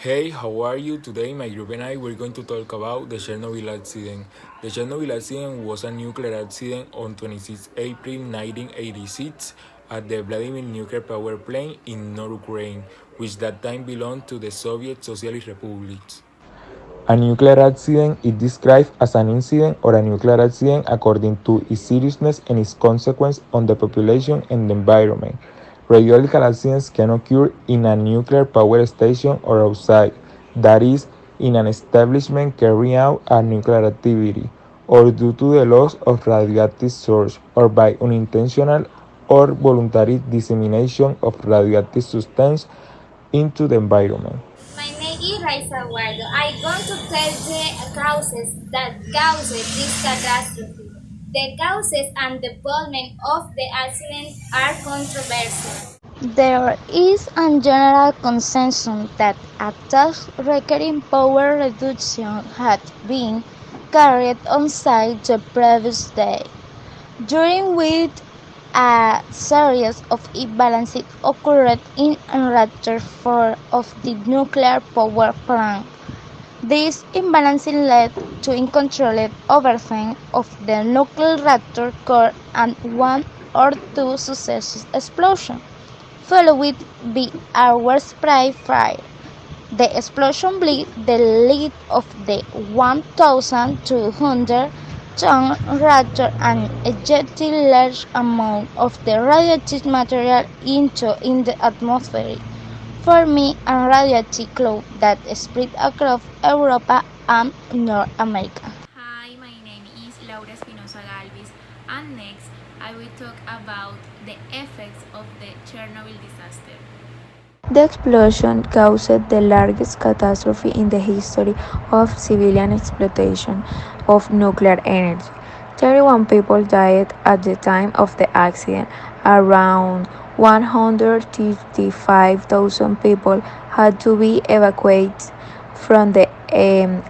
Hey, how are you? Today, my group and I were going to talk about the Chernobyl accident. The Chernobyl accident was a nuclear accident on 26 April 1986 at the Vladimir nuclear power plant in North Ukraine, which that time belonged to the Soviet Socialist Republics. A nuclear accident is described as an incident or a nuclear accident according to its seriousness and its consequence on the population and the environment. Radiological accidents can occur in a nuclear power station or outside, that is, in an establishment carrying out a nuclear activity, or due to the loss of radioactive source, or by unintentional or voluntary dissemination of radioactive substance into the environment. My name is Raisa Guardo. I'm going to tell the causes that caused this catastrophe. The causes and development of the accident are controversial. There is a general consensus that a task requiring power reduction had been carried on site the previous day, during which a series of imbalances occurred in reactor 4 of the nuclear power plant. This imbalance led to uncontrolled overheating of the nuclear reactor core and one or two successive explosions, followed by a widespread fire. The explosion blew the lid of the 1,200-ton reactor and ejected large amounts of the radioactive material into the atmosphere, forming a radioactive cloud that spread across Europe and North America. Hi, my name is Laura Espinosa Galvis, and next I will talk about the effects of the Chernobyl disaster. The explosion caused the largest catastrophe in the history of civilian exploitation of nuclear energy. 31 people died at the time of the accident. Around 135,000 people had to be evacuated from the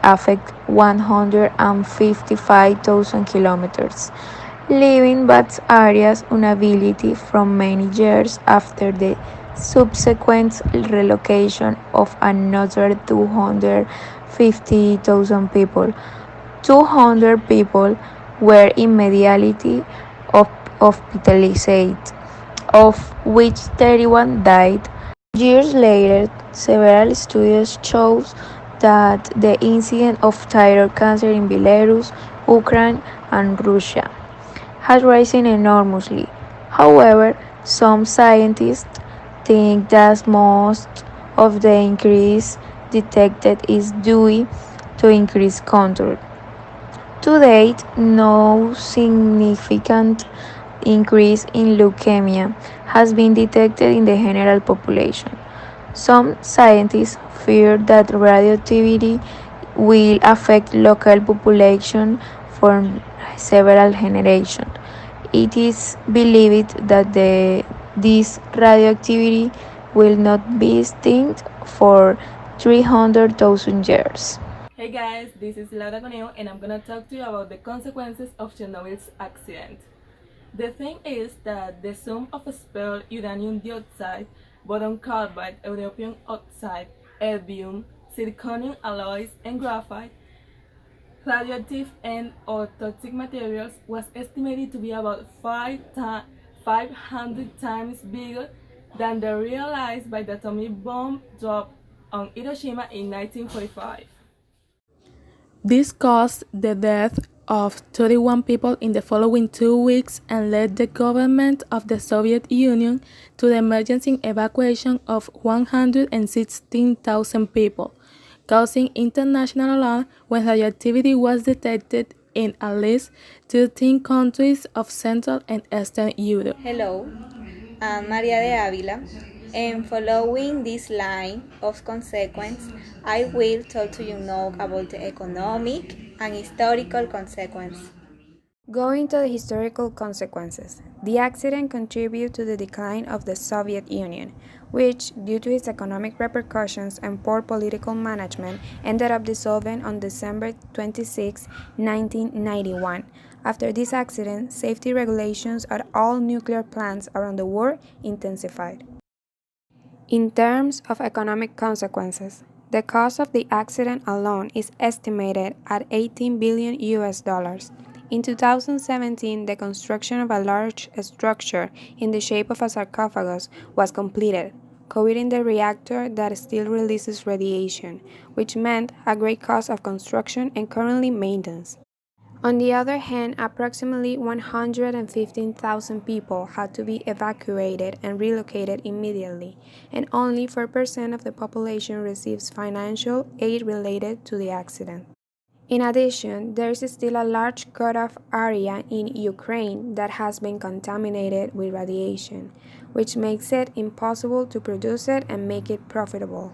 affected 155,000 kilometers, leaving vast areas uninhabited for many years after the subsequent relocation of another 250,000 people. 200 people were immediately hospitalized, of which 31 died. Years later, several studies showed that the incidence of thyroid cancer in Belarus, Ukraine, and Russia has risen enormously. However, some scientists think that most of the increase detected is due to increased control. To date, no significant increase in leukemia has been detected in the general population. Some scientists fear that radioactivity will affect local population for several generations. It is believed that this radioactivity will not be extinct for 300,000 years. Hey guys, this is Laura Coneo and I'm gonna talk to you about the consequences of Chernobyl's accident. The thing is that the sum of expelled uranium dioxide, boron carbide, europium oxide, erbium, zirconium alloys, and graphite, radioactive and or toxic materials was estimated to be about 500 times bigger than the realized by the atomic bomb drop on Hiroshima in 1945. This caused the death of 31 people in the following 2 weeks and led the government of the Soviet Union to the emergency evacuation of 116,000 people, causing international alarm when radioactivity was detected in at least 13 countries of Central and Eastern Europe. Hello, I'm Maria de Avila, and following this line of consequence, I will talk to you now about the economic and historical consequence. Going to the historical consequences, the accident contributed to the decline of the Soviet Union, which, due to its economic repercussions and poor political management, ended up dissolving on December 26, 1991. After this accident, safety regulations at all nuclear plants around the world intensified. In terms of economic consequences, The cost of the accident alone is estimated at $18 billion US. In 2017, the construction of a large structure in the shape of a sarcophagus was completed, covering the reactor that still releases radiation, which meant a great cost of construction and currently maintenance. On the other hand, approximately 115,000 people had to be evacuated and relocated immediately, and only 4% of the population receives financial aid related to the accident. In addition, there is still a large cut-off area in Ukraine that has been contaminated with radiation, which makes it impossible to produce it and make it profitable.